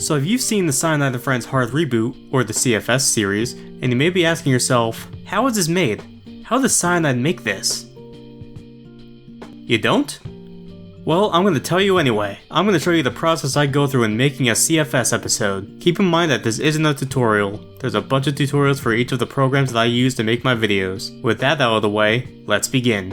So if you've seen the Cyanide and Friends Hard Reboot, or the CFS series, and you may be asking yourself, how is this made? How does Cyanide make this? You don't? Well, I'm going to tell you anyway. I'm going to show you the process I go through in making a CFS episode. Keep in mind that this isn't a tutorial. There's a bunch of tutorials for each of the programs that I use to make my videos. With that out of the way, let's begin.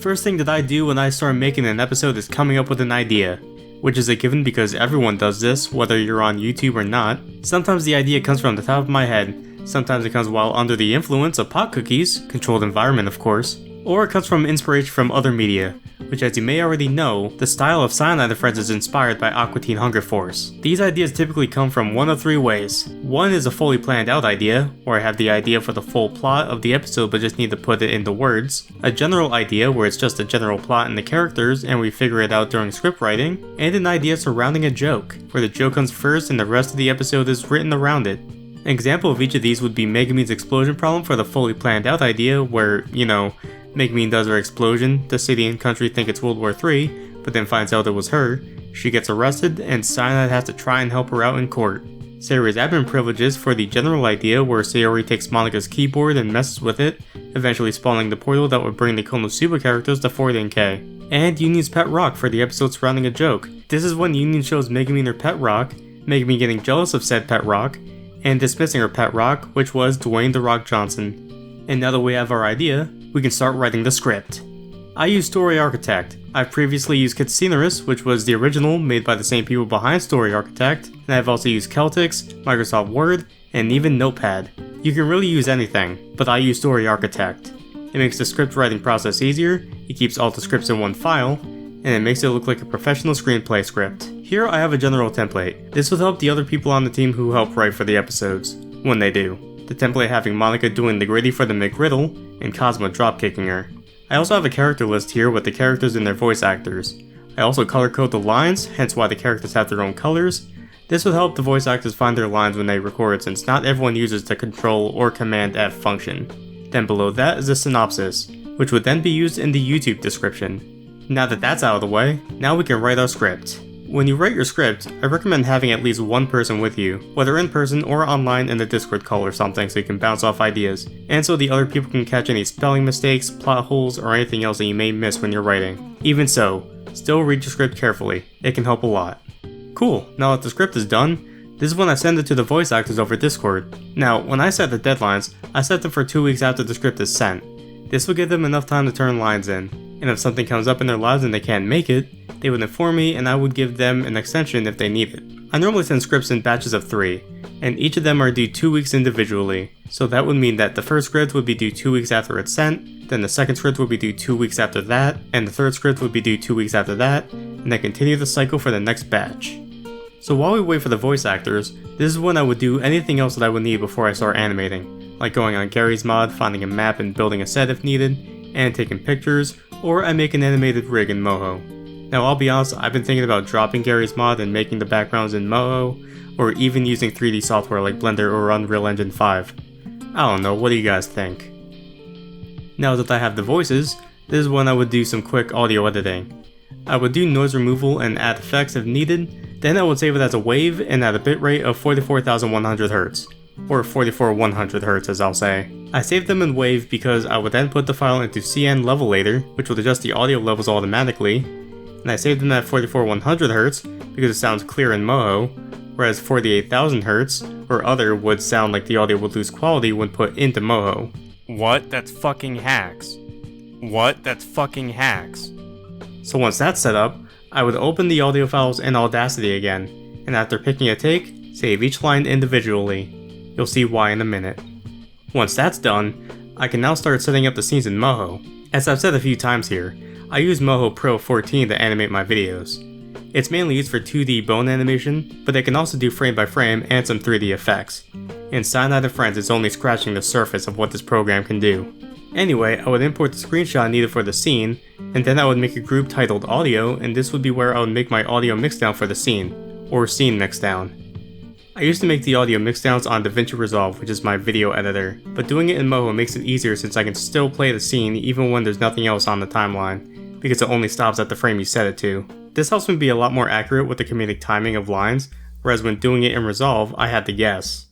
First thing that I do when I start making an episode is coming up with an idea. Which is a given because everyone does this, whether you're on YouTube or not. Sometimes the idea comes from the top of my head, sometimes it comes while under the influence of pot cookies, controlled environment of course, or it comes from inspiration from other media, which as you may already know, the style of Cyanide and Friends is inspired by Aqua Teen Hunger Force. These ideas typically come from one of three ways. One is a fully planned out idea, where I have the idea for the full plot of the episode but just need to put it into words. A general idea where it's just a general plot and the characters and we figure it out during script writing. And an idea surrounding a joke, where the joke comes first and the rest of the episode is written around it. An example of each of these would be Megumin's explosion problem for the fully planned out idea where, Megumin does her explosion, the city and country think it's World War III, but then finds out it was her. She gets arrested, and Cyanide has to try and help her out in court. Sayori's admin privileges for the general idea where Sayori takes Monika's keyboard and messes with it, eventually spawning the portal that would bring the Konosuba characters to 4DK. And Union's pet rock for the episode surrounding a joke. This is when Union shows Megumin her pet rock, Megumin getting jealous of said pet rock, and dismissing her pet rock, which was Dwayne "The Rock" Johnson. And now that we have our idea, we can start writing the script. I use Story Architect. I've previously used Kitsunerus, which was the original made by the same people behind Story Architect, and I've also used Celtics, Microsoft Word, and even Notepad. You can really use anything, but I use Story Architect. It makes the script writing process easier, it keeps all the scripts in one file, and it makes it look like a professional screenplay script. Here I have a general template. This will help the other people on the team who help write for the episodes, when they do. The template having Monika doing the gritty for the McGriddle, and Cosmo dropkicking her. I also have a character list here with the characters and their voice actors. I also color code the lines, hence why the characters have their own colors. This would help the voice actors find their lines when they record since not everyone uses the Control or Command F function. Then below that is a synopsis, which would then be used in the YouTube description. Now that that's out of the way, now we can write our script. When you write your script, I recommend having at least one person with you, whether in person or online in the Discord call or something so you can bounce off ideas, and so the other people can catch any spelling mistakes, plot holes, or anything else that you may miss when you're writing. Even so, still read your script carefully, it can help a lot. Cool, now that the script is done, this is when I send it to the voice actors over Discord. Now, when I set the deadlines, I set them for 2 weeks after the script is sent. This will give them enough time to turn lines in, and if something comes up in their lives and they can't make it, they would inform me and I would give them an extension if they need it. I normally send scripts in batches of 3, and each of them are due 2 weeks individually, so that would mean that the first script would be due 2 weeks after it's sent, then the second script would be due 2 weeks after that, and the third script would be due 2 weeks after that, and then continue the cycle for the next batch. So while we wait for the voice actors, this is when I would do anything else that I would need before I start animating, like going on Gary's mod, finding a map and building a set if needed, and taking pictures, or I make an animated rig in Moho. Now I'll be honest, I've been thinking about dropping Gary's mod and making the backgrounds in Moho, or even using 3D software like Blender or Unreal Engine 5. I don't know, what do you guys think? Now that I have the voices, this is when I would do some quick audio editing. I would do noise removal and add effects if needed, then I would save it as a wave and at a bitrate of 44,100 Hz. Or 44100 Hz as I'll say. I saved them in WAV because I would then put the file into CN Levelator, which would adjust the audio levels automatically, and I saved them at 44100 Hz because it sounds clear in Moho, whereas 48,000 Hz or other would sound like the audio would lose quality when put into Moho. What? That's fucking hacks. What? That's fucking hacks. So once that's set up, I would open the audio files in Audacity again, and after picking a take, save each line individually. You'll see why in a minute. Once that's done, I can now start setting up the scenes in Moho. As I've said a few times here, I use Moho Pro 14 to animate my videos. It's mainly used for 2D bone animation, but it can also do frame by frame and some 3D effects. In Cyanide and Friends, it's only scratching the surface of what this program can do. Anyway, I would import the screenshot needed for the scene, and then I would make a group titled Audio, and this would be where I would make my audio mixdown for the scene, or scene mixdown. I used to make the audio mixdowns on DaVinci Resolve, which is my video editor, but doing it in Moho makes it easier since I can still play the scene even when there's nothing else on the timeline, because it only stops at the frame you set it to. This helps me be a lot more accurate with the comedic timing of lines, whereas when doing it in Resolve, I had to guess.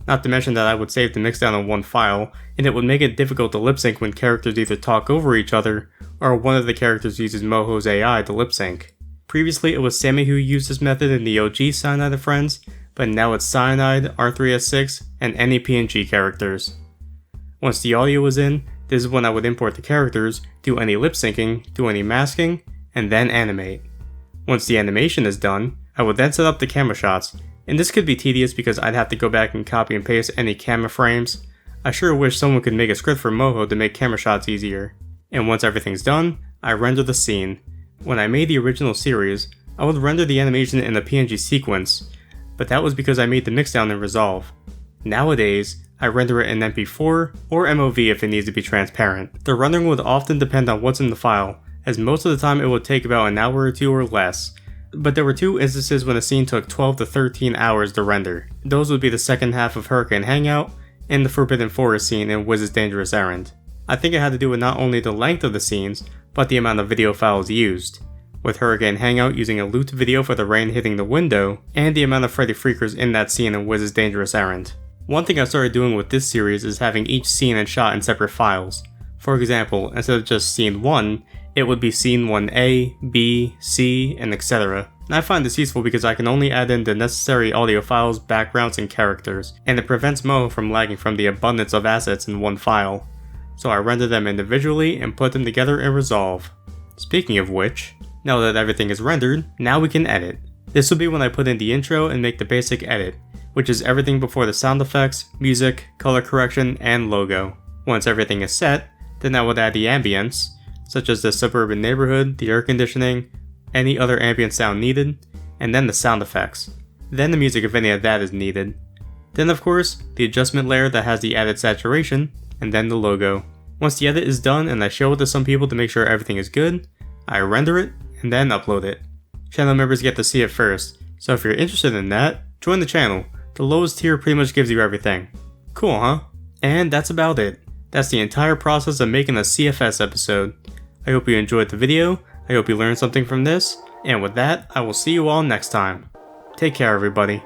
Not to mention that I would save the mixdown in one file, and it would make it difficult to lip sync when characters either talk over each other, or one of the characters uses Moho's AI to lip sync. Previously it was Sammy who used this method in the OG Cyanide of Friends, but now it's Cyanide, R3S6, and any PNG characters. Once the audio was in, this is when I would import the characters, do any lip syncing, do any masking, and then animate. Once the animation is done, I would then set up the camera shots, and this could be tedious because I'd have to go back and copy and paste any camera frames. I sure wish someone could make a script for Moho to make camera shots easier. And once everything's done, I render the scene. When I made the original series, I would render the animation in a PNG sequence, but that was because I made the mixdown in Resolve. Nowadays, I render it in MP4 or MOV if it needs to be transparent. The rendering would often depend on what's in the file, as most of the time it would take about an hour or two or less, but there were two instances when a scene took 12 to 13 hours to render. Those would be the second half of Hurricane Hangout and the Forbidden Forest scene in Wiz's Dangerous Errand. I think it had to do with not only the length of the scenes, but the amount of video files used, with Hurricane Hangout using a looped video for the rain hitting the window, and the amount of Freddy Freakers in that scene in Wiz's Dangerous Errand. One thing I started doing with this series is having each scene and shot in separate files. For example, instead of just scene 1, it would be scene 1A, B, C, and etc. And I find this useful because I can only add in the necessary audio files, backgrounds, and characters, and it prevents Moho from lagging from the abundance of assets in one file. So I render them individually and put them together in Resolve. Speaking of which, now that everything is rendered, now we can edit. This will be when I put in the intro and make the basic edit, which is everything before the sound effects, music, color correction, and logo. Once everything is set, then I would add the ambience, such as the suburban neighborhood, the air conditioning, any other ambient sound needed, and then the sound effects. Then the music if any of that is needed. Then of course, the adjustment layer that has the added saturation, and then the logo. Once the edit is done and I show it to some people to make sure everything is good, I render it and then upload it. Channel members get to see it first, so if you're interested in that, join the channel. The lowest tier pretty much gives you everything. Cool, huh? And that's about it. That's the entire process of making a CFS episode. I hope you enjoyed the video, I hope you learned something from this, and with that, I will see you all next time. Take care everybody.